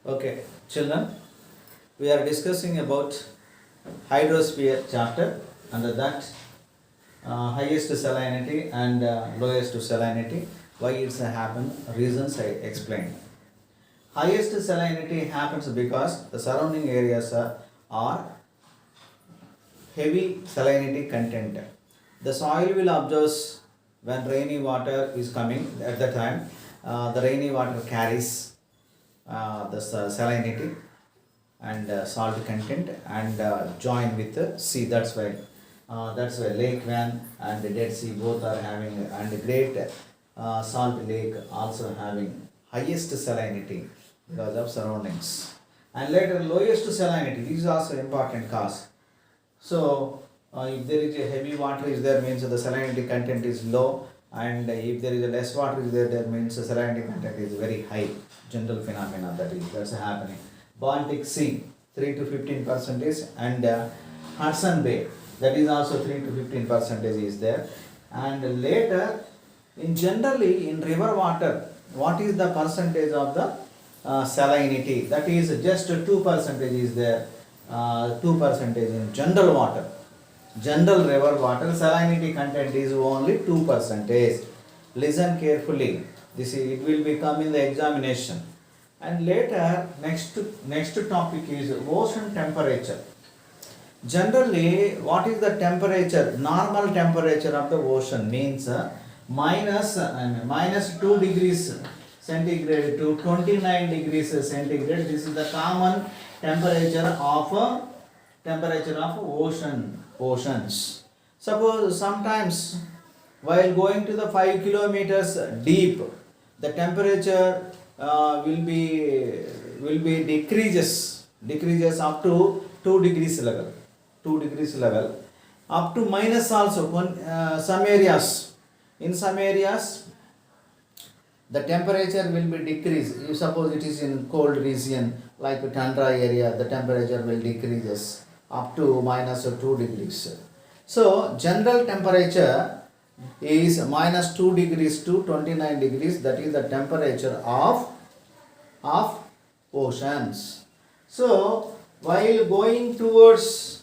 Okay, children, we are discussing about hydrosphere chapter. Under that, highest salinity and lowest salinity. Why it's happen? Reasons I explained. Highest salinity happens because the surrounding areas are heavy salinity content. The soil will absorb when rainy water is coming. At the time, the rainy water carries the salinity and salt content and join with the sea. That's why Lake Van and the Dead Sea both are having, and the Great Salt Lake also having highest salinity because of surroundings. And later lowest salinity, this is also important cause. So if there is a heavy water is there, means the salinity content is low, and if there is a less water is there, that means the salinity content is very high. General phenomena that's happening. Baltic Sea 3 to 15 percentage, and Hudson Bay, that is also 3 to 15 percentage is there. And later, in generally in river water, what is the percentage of the salinity? That is just 2 percentage is there. 2 percentage in general water. General river water salinity content is only 2 percentage. Listen carefully. It will become in the examination. And later, next topic is ocean temperature. Generally, what is the temperature? Normal temperature of the ocean means minus 2 degrees centigrade to 29 degrees centigrade. This is the common temperature of oceans. Suppose sometimes while going to the 5 kilometers deep, the temperature will be decreases up to 2 degrees level, up to minus also. Some areas, in some areas the temperature will be decreased. If suppose it is in cold region like tundra area, the temperature will decreases up to minus 2 degrees. So general temperature is minus 2 degrees to 29 degrees. That is the temperature of oceans. So while going towards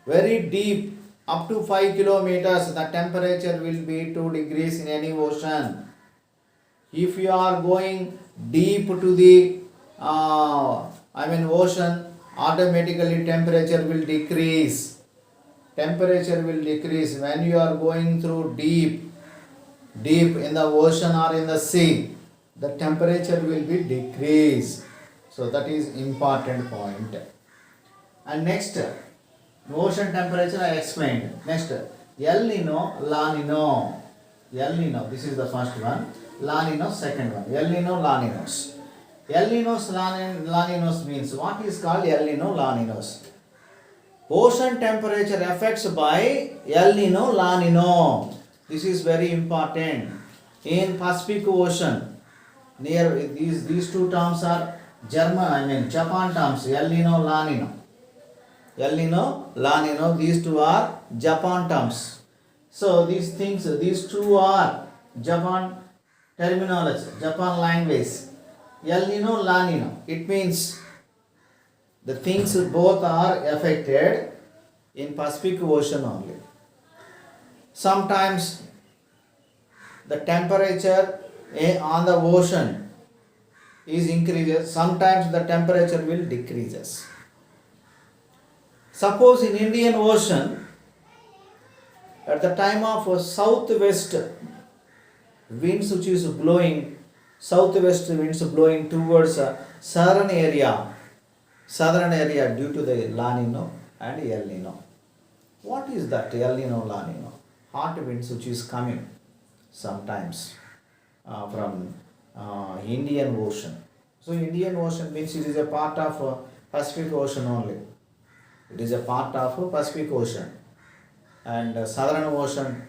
very deep up to 5 kilometers, the temperature will be 2 degrees in any ocean. If you are going deep to the ocean, automatically temperature will decrease. When you are going through deep in the ocean or in the sea, the temperature will be decreased. So that is important point. And next, ocean temperature I explained. Next, El Nino, La Nino. El Nino, this is the first one. La Nino, second one. El Nino, La Ninos. El Ninos, La Ninos means, what is called El Nino, La Ninos? Ocean temperature affects by El Nino, La Nino. This is very important. In Pacific Ocean, near these two terms are Japan terms. El Nino, La Nino. El Nino, La Nino, these two are Japan terms. So these two are Japan terminology, Japan language. El Nino, La Nino. It means the things both are affected in Pacific Ocean only. Sometimes the temperature on the ocean is increases, sometimes the temperature will decreases. Suppose in Indian Ocean, at the time of southwest winds which is blowing, southwest winds blowing towards southern area due to the La Nino and El Nino. What is that El Nino, La Nino? Hot winds which is coming sometimes from Indian Ocean. So Indian Ocean means it is a part of Pacific Ocean only. It is a part of Pacific Ocean. And Southern Ocean,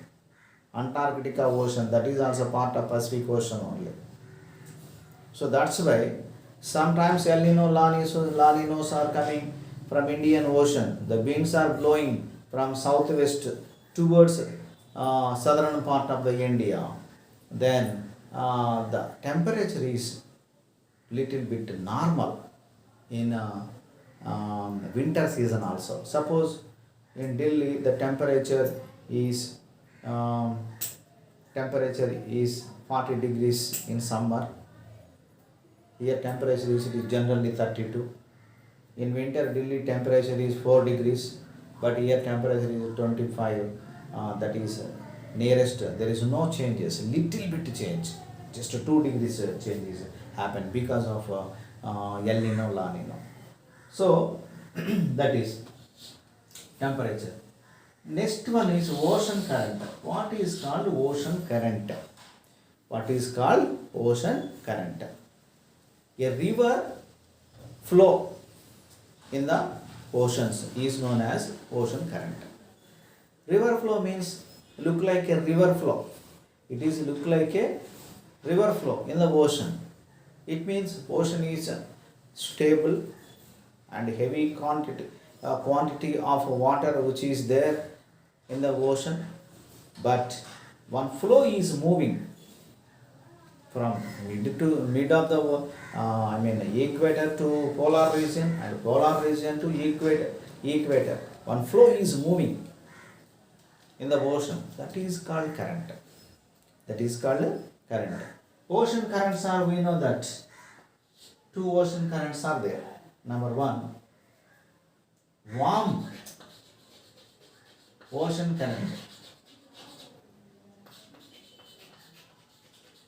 Antarctica Ocean, that is also part of Pacific Ocean only. So that's why sometimes El Nino, La Ninos are coming from Indian Ocean. The winds are blowing from southwest towards southern part of the India. Then the temperature is little bit normal in winter season also. Suppose in Delhi the is um, temperature is 40 degrees in summer. Here temperature is generally 32. In winter Delhi temperature is 4 degrees, but here temperature is 25. That is nearest. There is no changes. Little bit change. Just 2 degrees changes happen because of El Nino, La Nino. So that is temperature. Next one is ocean current. What is called ocean current? What is called ocean current? A river flow in the oceans is known as ocean current. River flow means look like a river flow. It is look like a river flow in the ocean. It means ocean is stable and heavy quantity of water which is there in the ocean, but one flow is moving from mid of the equator to polar region, and polar region to equator. One flow is moving in the ocean. That is called current. That is called current. Ocean currents are, we know that two ocean currents are there. Number one, warm ocean current,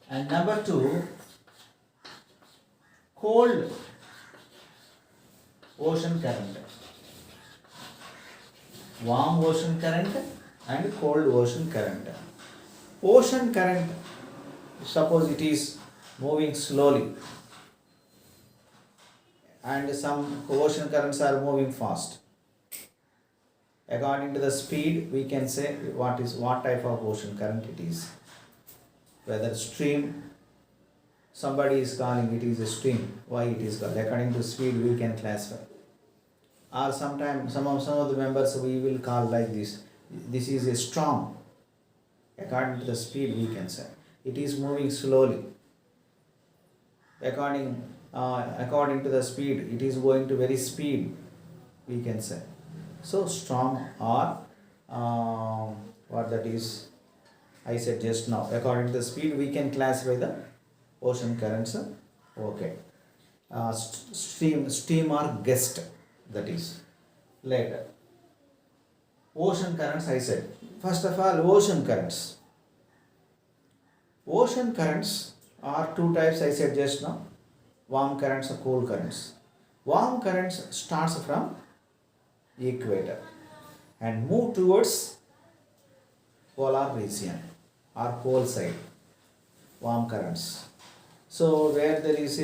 and number two, cold ocean current. Warm ocean current and cold ocean current. Ocean current, suppose it is moving slowly, and some ocean currents are moving fast. According to the speed, we can say what type of ocean current it is. Whether stream, somebody is calling it is a stream. Why it is called? According to speed, we can classify. Or sometimes some of the members we will call like this. This is a storm. According to the speed, we can say it is moving slowly. According to the speed, it is going to very speed, we can say. So storm or what that is, I said just now. According to the speed, we can classify the ocean currents. Okay. Stream or gust, that is later. Ocean currents, I said. First of all, ocean currents. Ocean currents are two types, I said just now. Warm currents or cold currents. Warm currents starts from equator and move towards polar region or pole side. Warm currents. So where there is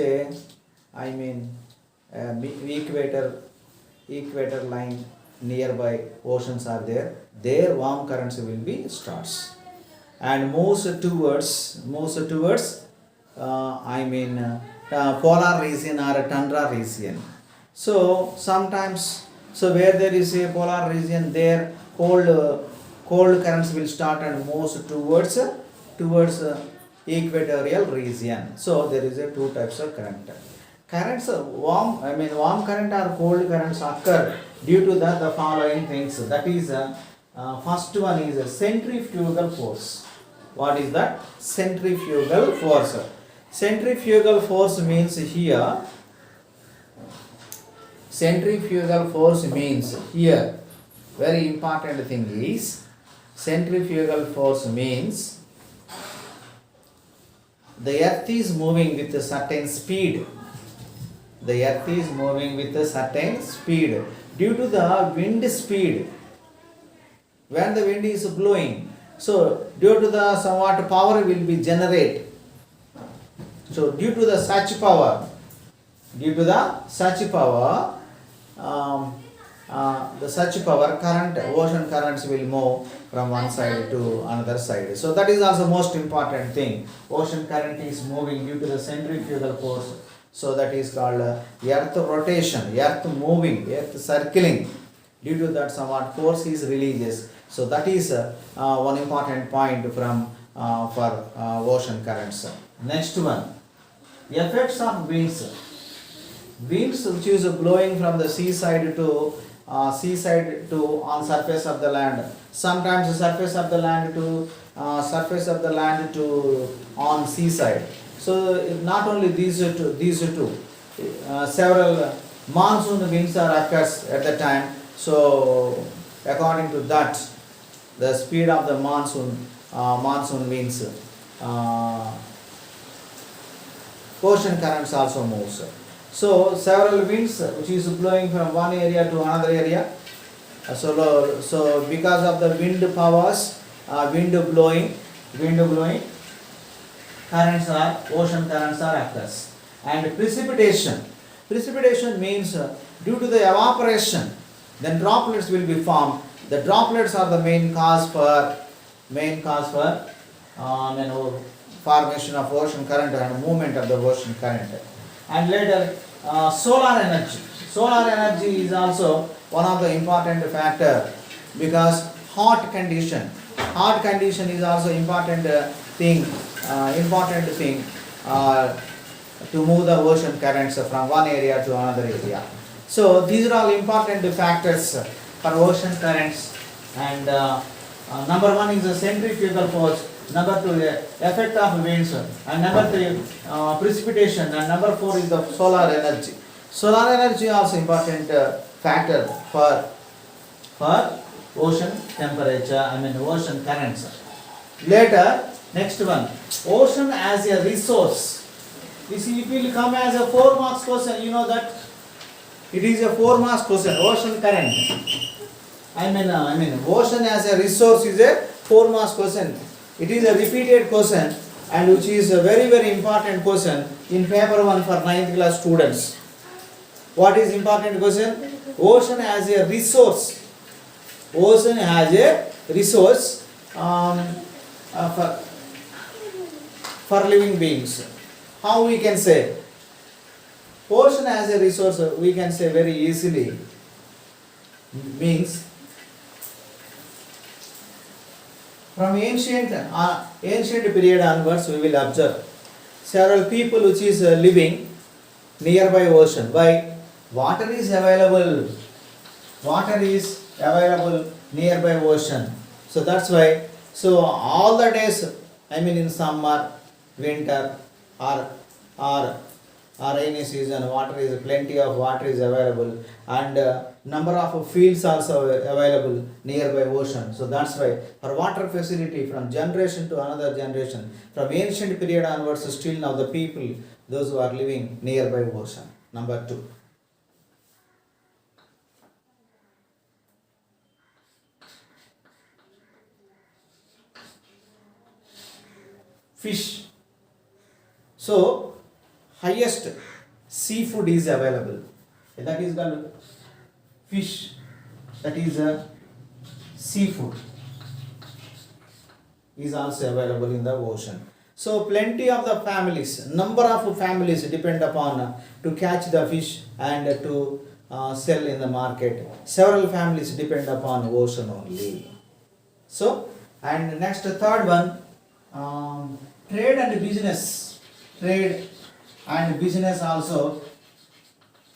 equator line nearby, oceans are there. There warm currents will be starts and moves towards polar region or a tundra region. So sometimes, where there is a polar region, there cold currents will start and moves towards equatorial region. So there is a two types of current. Currents, warm current or cold currents occur due to the following things. That is, first one is centrifugal force. What is that? Centrifugal force. Centrifugal force means here. Centrifugal force means here. Very important thing is, centrifugal force means the earth is moving with a certain speed. The earth is moving with a certain speed due to the wind speed. When the wind is blowing, so due to the somewhat power will be generated. So due to the such power, current, ocean currents will move from one side to another side. So that is also most important thing. Ocean current is moving due to the centrifugal force. So that is called earth rotation, earth moving, earth circling. Due to that somewhat force is releases. So that is one important point for ocean currents. Next one, Effects of winds. Winds which is blowing from the seaside to on surface of the land. Sometimes the surface of the land to on seaside. So not only these two, several monsoon winds are occurs at the time. So according to that, the speed of the monsoon winds, ocean currents also moves. So several winds which is blowing from one area to another area. So because of the wind powers, wind blowing, ocean currents are occurs. And precipitation means due to the evaporation, then droplets will be formed. The droplets are the main cause for formation of ocean current and movement of the ocean current. And later, solar energy. Solar energy is also one of the important factor, because hot condition is also important thing to move the ocean currents from one area to another area. So these are all important factors for ocean currents. And number one is the centrifugal force. Number two, the effect of winds, and number three, precipitation, and number four is the solar energy. Solar energy also important factor for ocean temperature. Ocean currents. Later, next one, ocean as a resource. You see, it will come as a 4 marks question. You know that it is a 4 marks question. Ocean current. Ocean as a resource is a 4 marks question. It is a repeated question, and which is a very, very important question in paper 1 for 9th class students. What is important question? Ocean as a resource. Ocean has a resource for living beings. How we can say? Ocean as a resource, we can say very easily, means from ancient period onwards, we will observe several people which is living nearby ocean. Why? Water is available nearby ocean. So that's why. So all the days, in summer, winter, or rainy season, plenty of water is available, and number of fields also available nearby ocean. So that's why for water facility from generation to another generation, from ancient period onwards, still now the people, those who are living nearby ocean. Number two. Fish. So highest seafood is available. That is called fish. That is a seafood is also available in the ocean. So plenty of the families, number of families depend upon to catch the fish and to sell in the market. Several families depend upon ocean only. So, and next third one, trade and business. Trade and business also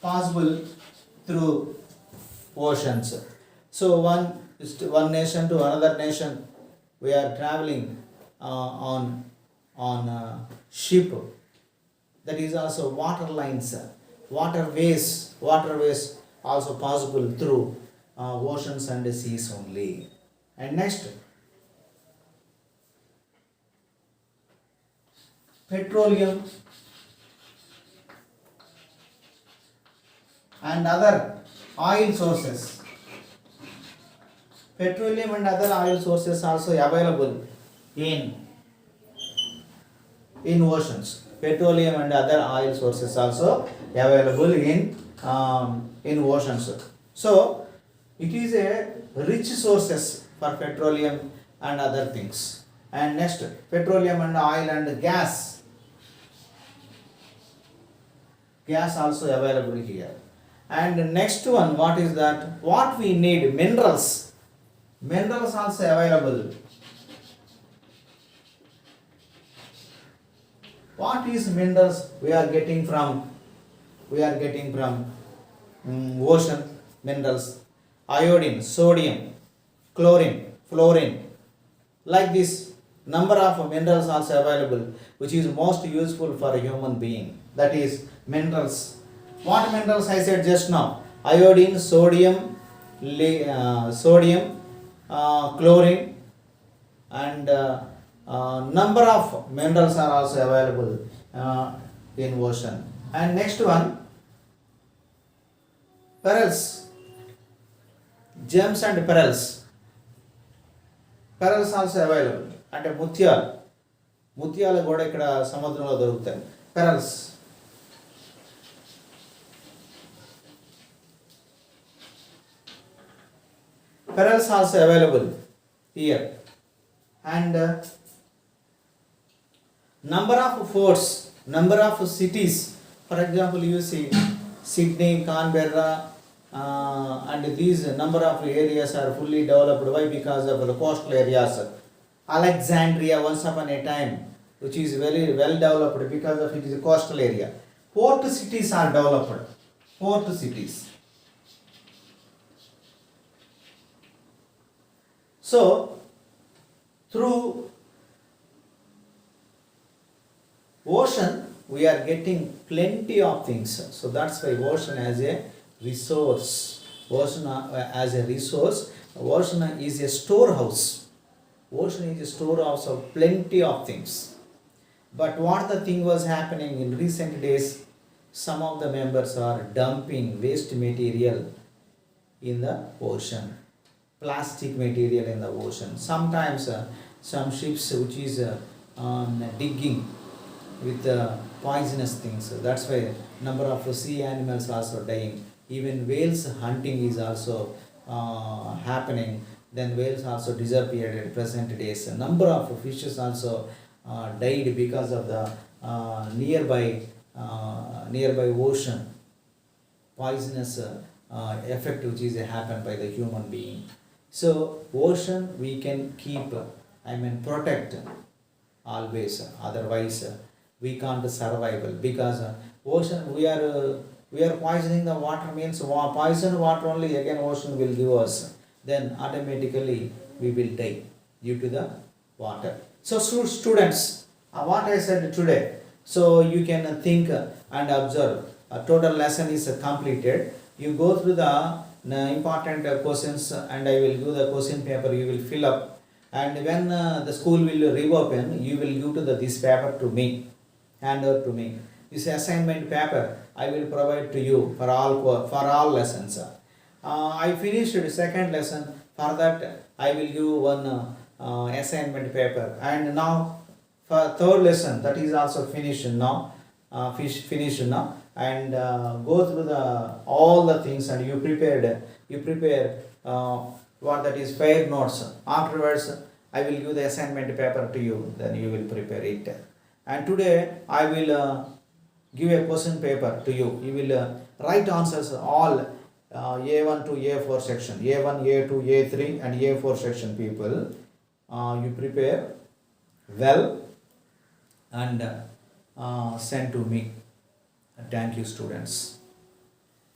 possible through oceans. So one nation to another nation, we are traveling on ship. That is also water lines, waterways also possible through oceans and seas only. And next, petroleum and other oil sources. Petroleum and other oil sources also available in oceans. Petroleum and other oil sources also available in oceans. So it is a rich sources for petroleum and other things. And next, petroleum and oil and gas also available here. And next one, what is that? What we need? Minerals also available. What is minerals we are getting from? Ocean minerals, iodine, sodium, chlorine, fluorine. Like this, number of minerals also available, which is most useful for a human being. That is minerals. What minerals I said just now? Iodine, sodium, chlorine, and number of minerals are also available in ocean. And next one, pearls, gems and pearls. Pearls also available. అంటే ముత్యాలు కూడా ఇక్కడ సముద్రంలో దొరుకుతాయి. Pearls also available here. And number of forts, number of cities. For example, you see Sydney, Canberra, and these number of areas are fully developed. Why? Because of the coastal areas. Alexandria, once upon a time, which is very well developed because of it is a coastal area. Port cities are developed. Port cities. So, through ocean, we are getting plenty of things. So that's why ocean as a resource. Ocean as a resource. Ocean is a storehouse. Ocean is a storehouse of plenty of things. But what the thing was happening in recent days, some of the members are dumping waste material in the ocean. Plastic material in the ocean. Sometimes some ships which is digging with poisonous things. That's why number of sea animals also dying. Even whales hunting is also happening. Then whales also disappeared in present days. A number of fishes also died because of the nearby ocean poisonous effect which is happened by the human being. So ocean we can keep, protect always. Otherwise we can't survive because ocean we are poisoning the water, means poison water only again ocean will give us. Then automatically we will die due to the water. So students, what I said today, so you can think and observe. A total lesson is completed. You go through the important questions and I will give the question paper, you will fill up, and when the school will reopen, you will give to this paper to me, hand over to me. This assignment paper I will provide to you for all lessons. I finished the second lesson. For that I will give one assignment paper, and now for third lesson, that is also finished now. And go through all the things, and you prepare what that is fair notes. Afterwards I will give the assignment paper to you, then you will prepare it. And today I will give a question paper to you. You will write answers all A1 to A4 section, A1, A2, A3 and A4 section people. You prepare well and send to me. Thank you, students.